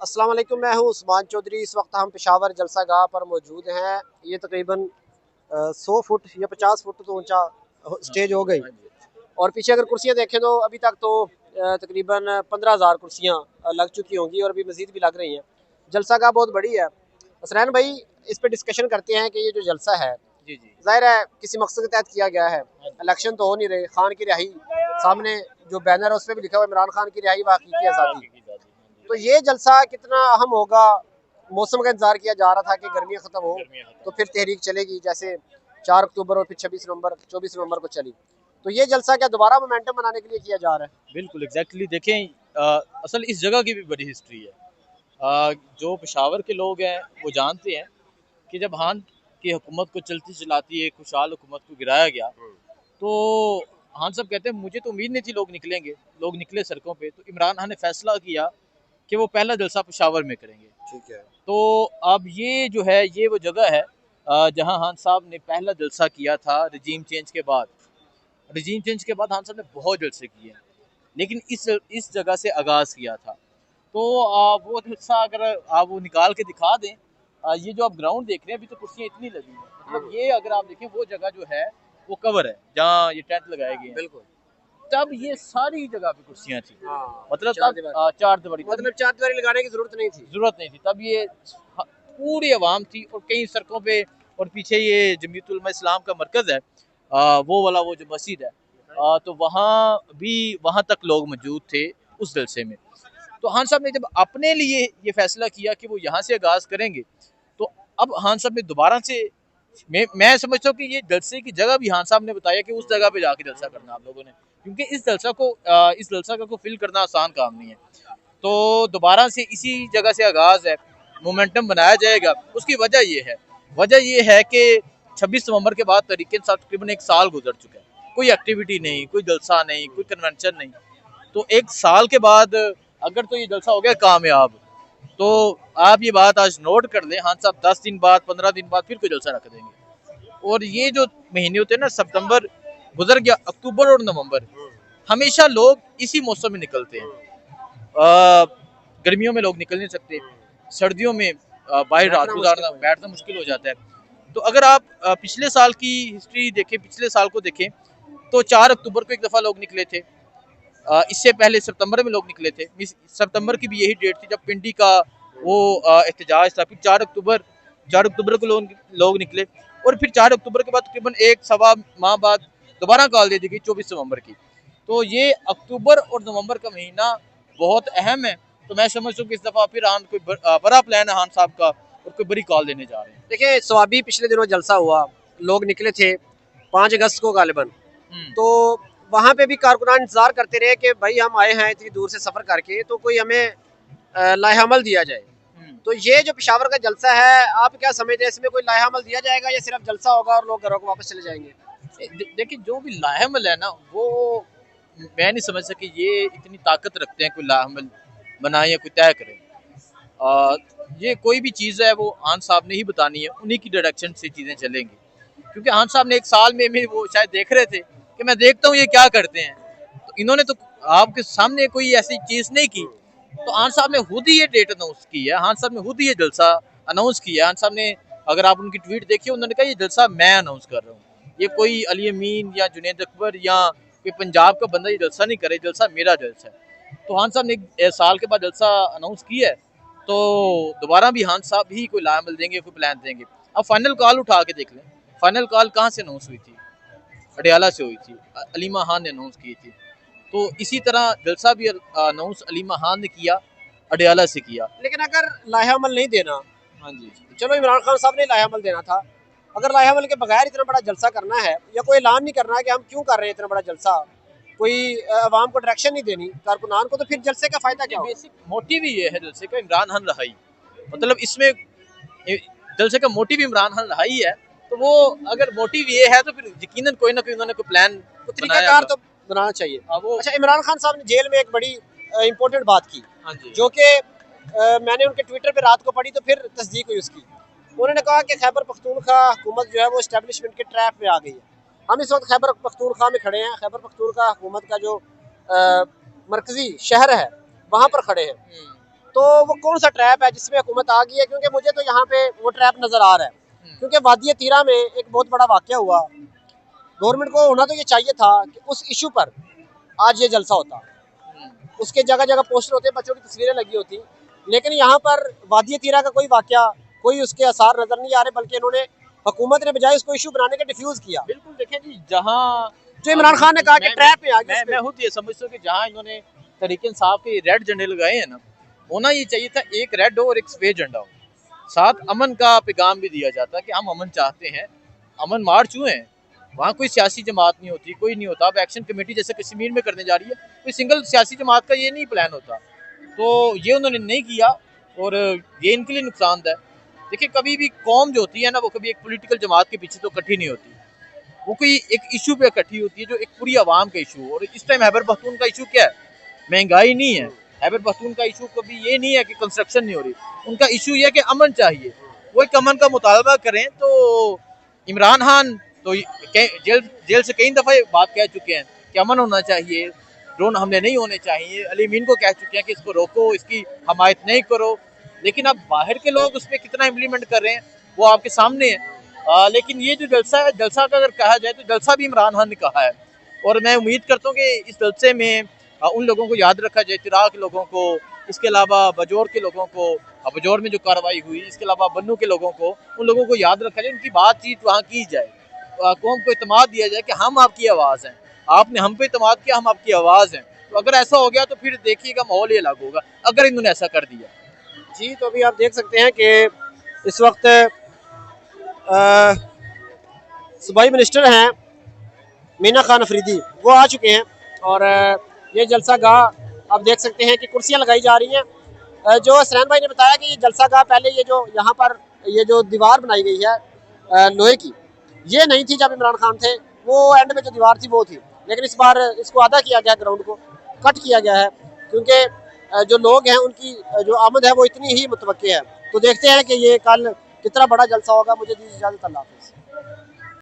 अस्सलाम वालेकुम, मैं हूं उस्मान चौधरी। इस वक्त हम पेशावर जलसा गाह पर मौजूद हैं। ये तकरीबन 100 फुट या 50 फुट तो ऊंचा स्टेज हो गई। और पीछे अगर कुर्सियां देखें तो अभी तक तो तकरीबन 15,000 कुर्सियां लग चुकी होंगी और अभी मजीद भी लग रही हैं। जलसा गाह बहुत बड़ी है। असरैन भाई, इस पर डिस्कशन करते हैं कि ये जो जलसा है, जी जी। जाहिर है किसी मकसद के तहत किया गया है। इलेक्शन तो हो नहीं रहे। खान की रिहाई सामने जो बैनर है उस पर भी लिखा हुआ है इमरान खान की रिहाई व हकीकी आज़ादी। तो ये जलसा कितना अहम होगा? मौसम का इंतजार किया जा रहा था कि गर्मियाँ खत्म हो तो फिर तहरीक चलेगी, जैसे 4 अक्टूबर और फिर 26 नवंबर 24 नवंबर को चली। तो ये जलसा क्या दोबारा मोमेंटम बनाने के लिए किया जा रहा है? बिल्कुल एग्जैक्टली देखें, असल इस जगह की भी बड़ी हिस्ट्री है। जो पेशावर के लोग हैं वो जानते हैं कि जब खान की हुकूमत को चलती चलाती एक खुशहाल हुकूमत को गिराया गया, तो खान साहब कहते हैं मुझे तो उम्मीद नहीं थी लोग निकलेंगे। लोग निकले सड़कों पे, तो इमरान खान ने फैसला किया कि वो पहला जलसा पेशावर में करेंगे। ठीक है। तो अब ये जो है ये वो जगह है जहां खान साहब ने पहला जलसा किया था रजीम चेंज के बाद। रजीम चेंज के बाद खान साहब ने बहुत जलसे किए, लेकिन इस जगह से आगाज़ किया था। तो वो जलसा अगर आप वो निकाल के दिखा दें, ये जो आप ग्राउंड देख रहे हैं अभी तो कुर्सियाँ इतनी लगी हैं, मतलब ये अगर आप देखें वो जगह जो है वो कवर है जहाँ ये टेंट लगाए गए हैं। बिल्कुल। तब ये सारी जगह पे कुर्सियाँ थी, हाँ, मतलब चार तब दीवारी। चार दीवारी, मतलब चार दीवारी लगाने की जरूरत नहीं थी। जरूरत नहीं थी। तब ये पूरी आवाम थी और कई सड़कों पे, और पीछे ये जमीयतुल उलमा इस्लाम का मरकज है, वो वाला वो जो मस्जिद है, तो वहाँ तक लोग मौजूद थे उस जलसे में। तो खान साहब ने जब अपने लिए ये फैसला किया कि वो यहाँ से आगाज करेंगे, तो अब खान साहब ने दोबारा से, मैं समझता हूँ कि ये जलसे की जगह भी खान साहब ने बताया कि उस जगह पे जाके जलसा करना आप लोगों ने, क्योंकि इस जलसा को फिल करना आसान काम नहीं है। तो दोबारा से इसी जगह से आगाज है, मोमेंटम बनाया जाएगा। उसकी वजह ये है कि 26 नवंबर के बाद तरीके साथ तकरीबन एक साल गुजर चुका है, कोई एक्टिविटी नहीं, कोई जलसा नहीं, कोई कन्वेंशन नहीं। तो एक साल के बाद अगर तो ये जलसा हो गया कामयाब, तो आप ये बात आज नोट कर लें, हाँ साहब 10 दिन बाद 15 दिन बाद फिर कोई जलसा रख देंगे। और ये जो महीने होते हैं ना, सितंबर गुजर गया, अक्टूबर और नवंबर, हमेशा लोग इसी मौसम में निकलते हैं। गर्मियों में लोग निकल नहीं सकते, सर्दियों में बाहर रात गुजारना बैठना मुश्किल हो जाता है। तो अगर आप पिछले साल की हिस्ट्री देखें, पिछले साल को देखें, तो 4 अक्टूबर को एक दफ़ा लोग निकले थे। इससे पहले सितंबर में लोग निकले थे। सितंबर की भी यही डेट थी जब पिंडी का वो एहतजाज था। फिर 4 अक्टूबर को लोग निकले, और फिर 4 अक्टूबर के बाद तकरीबन एक सवा माह बाद दोबारा कॉल दे दी गई 24 नवंबर की। तो ये अक्टूबर और नवंबर का महीना बहुत अहम है। तो मैं समझता हूँ कि इस दफ़ा फिर कोई बड़ा प्लान है खान साहब का, और कोई बड़ी कॉल देने जा रहे हैं। देखिए, स्वाबी पिछले दिनों जलसा हुआ, लोग निकले थे 5 अगस्त को गालिबन। तो वहाँ पे भी कारकुनान इंतजार करते रहे कि भाई हम आए हैं इतनी दूर से सफर करके, तो कोई हमें लाहेअमल दिया जाए। तो ये जो पेशावर का जलसा है, आप क्या समझते हैं, इसमें कोई लाहेअमल दिया जाएगा या सिर्फ जलसा होगा और लोग घरों को वापस चले जाएंगे? देखिए, जो भी लाहेअमल है ना, वो मैं नहीं समझ सकी ये इतनी ताकत रखते हैं कोई लाहेअमल बनाए या कोई तय करे। ये कोई भी चीज़ है वो खान साहब ने ही बतानी है, उन्हीं की डायरेक्शन से चीज़ें चलेंगी। क्योंकि खान साहब ने एक साल में वो शायद देख रहे थे कि मैं देखता हूँ ये क्या करते हैं, तो इन्होंने तो आपके सामने कोई ऐसी चीज़ नहीं की। तो खान साहब ने खुद ही ये डेट अनाउंस की है, खान साहब ने खुद ही ये जलसा अनाउंस किया है। खान साहब ने, अगर आप उनकी ट्वीट देखिए, उन्होंने कहा ये जलसा मैं अनाउंस कर रहा हूँ, ये कोई अली अमीन या जुनैद अकबर या कोई पंजाब का बंदा ये जलसा नहीं करे, जलसा मेरा जलसा है। तो खान साहब ने एक साल के बाद जलसा अनाउंस किया है, तो दोबारा भी खान साहब ही कोई लामल देंगे, कोई प्लान देंगे। अब फाइनल कॉल उठा के देख लें, फाइनल कॉल कहाँ से अनाउंस हुई थी? अडियाला से हुई थी, अलीमा खान ने अनाउंस की थी। तो इसी तरह जलसा भी अनाउंस अलीमा खान ने किया, अडियाला से किया। लेकिन अगर लाहेअमल नहीं देना, हाँ जी, चलो इमरान खान साहब ने लाहेअमल देना था, अगर लाहेअमल के बगैर इतना बड़ा जलसा करना है या कोई ऐलान नहीं करना है कि हम क्यों कर रहे हैं इतना बड़ा जलसा, कोई आवाम को डायरेक्शन नहीं देनी कारकुनान को, तो फिर जलसे का फायदा क्या? बेसिक मोटिव ही ये है जलसे का, इमरान खान रहाई। मतलब इसमें जलसे का मोटिव इमरान खान रहाई है। तो वो अगर मोटिव ये है तो फिर यकीनन कोई ना कोई उन्होंने कोई प्लान तरीकाकार तो बनाना चाहिए। वो अच्छा, इमरान खान साहब ने जेल में एक बड़ी इंपॉर्टेंट बात की, हाँ जी, जो कि मैंने उनके ट्विटर पे रात को पढ़ी तो फिर तस्दीक हुई उसकी। उन्होंने कहा कि खैबर पख्तूनख्वा हुकूमत जो है वो इस्टेब्लिशमेंट के ट्रैप में आ गई है। हम इस वक्त खैबर पख्तूनख्वा में खड़े हैं। खैबर पख्तूनख्वा हुकूमत का जो मरकजी शहर है वहाँ पर खड़े हैं। तो वो कौन सा ट्रैप है जिसमें हुकूमत आ गई है, क्योंकि मुझे तो यहाँ पे वो ट्रैप नजर आ रहा है। क्योंकि वादी तीरा में एक बहुत बड़ा वाकया हुआ, गवर्नमेंट को होना तो ये चाहिए था कि उस इशू पर आज ये जलसा होता, उसके जगह जगह पोस्टर होते, बच्चों की तस्वीरें लगी होती, लेकिन यहाँ पर वादी तीरा का कोई वाकया, कोई उसके आसार नजर नहीं आ रहे, बल्कि इन्होंने हुकूमत ने बजाय इसको इशू बनाने के डिफ्यूज किया। बिल्कुल देखें जी, जहाँ जो इमरान खान ने कहा कि ट्रैप में आ गया, मैं खुद ये समझता हूँ कि जहाँ इन्होंने तहरीक इंसाफ के रेड झंडे लगाए हैं ना, होना ये चाहिए था एक रेड हो और एक सफेद झंडा हो, साथ अमन का पैगाम भी दिया जाता कि हम अमन चाहते हैं, अमन मार्च हुए हैं, वहाँ कोई सियासी जमात नहीं होती, कोई नहीं होता। अब एक्शन कमेटी जैसे कश्मीर में करने जा रही है, कोई सिंगल सियासी जमात का ये नहीं प्लान होता, तो ये उन्होंने नहीं किया और ये इनके लिए नुकसानदायक। देखिए, कभी भी कौम जो होती है ना, वो कभी एक पॉलिटिकल जमात के पीछे तो इकट्ठी नहीं होती, वो कोई एक इशू पे इकट्ठी होती है जो एक पूरी आवाम का इशू। और इस टाइम खैबर पख्तून का इशू क्या है? महंगाई नहीं है। खैबर पख्तून का इशू कभी ये नहीं है कि कंस्ट्रक्शन नहीं हो रही, उनका इशू ये है कि अमन चाहिए। वो एक अमन का मुतालबा करें। तो इमरान खान तो जेल से कई दफ़ा बात कह चुके हैं कि अमन होना चाहिए, ड्रोन हमले नहीं होने चाहिए। अली मीन को कह चुके हैं कि इसको रोको, इसकी हमायत नहीं करो, लेकिन अब बाहर के लोग उस पर कितना इम्प्लीमेंट कर रहे हैं वो आपके सामने है। लेकिन ये जो जलसा है, जलसा का अगर कहा जाए तो जलसा भी इमरान खान ने कहा है, और मैं उम्मीद करता हूँ कि इस जलसे में उन लोगों को याद रखा जाए, तिरा के लोगों को, इसके अलावा बजौर के लोगों को, बजौर में जो कार्रवाई हुई, इसके अलावा बन्नू के लोगों को, उन लोगों को याद रखा जाए, उनकी बातचीत वहाँ की जाए, कौम को इत्मीनान दिया जाए कि हम आपकी आवाज़ हैं, आपने हम पे इत्मीनान किया, हम आपकी आवाज़ हैं। तो अगर ऐसा हो गया तो फिर देखिएगा माहौल ही अलग होगा, अगर इन्होंने ऐसा कर दिया। जी, तो अभी आप देख सकते हैं कि इस वक्त सूबाई मिनिस्टर हैं मीना खान अफरीदी, वो आ चुके हैं, और ये जलसा गाह आप देख सकते हैं कि कुर्सियां लगाई जा रही हैं। जो हसनैन भाई ने बताया कि ये जलसा गाह पहले ये जो यहाँ पर ये जो दीवार बनाई गई है लोहे की, ये नहीं थी जब इमरान खान थे, वो एंड में जो दीवार थी वो थी, लेकिन इस बार इसको आधा किया गया, ग्राउंड को कट किया गया है, क्योंकि जो लोग हैं उनकी जो आमद है वो इतनी ही मुतवक्के है। तो देखते हैं कि ये कल कितना बड़ा जलसा होगा। मुझे दीजिए इजाज़त, अल्लाह हाफ़िज़।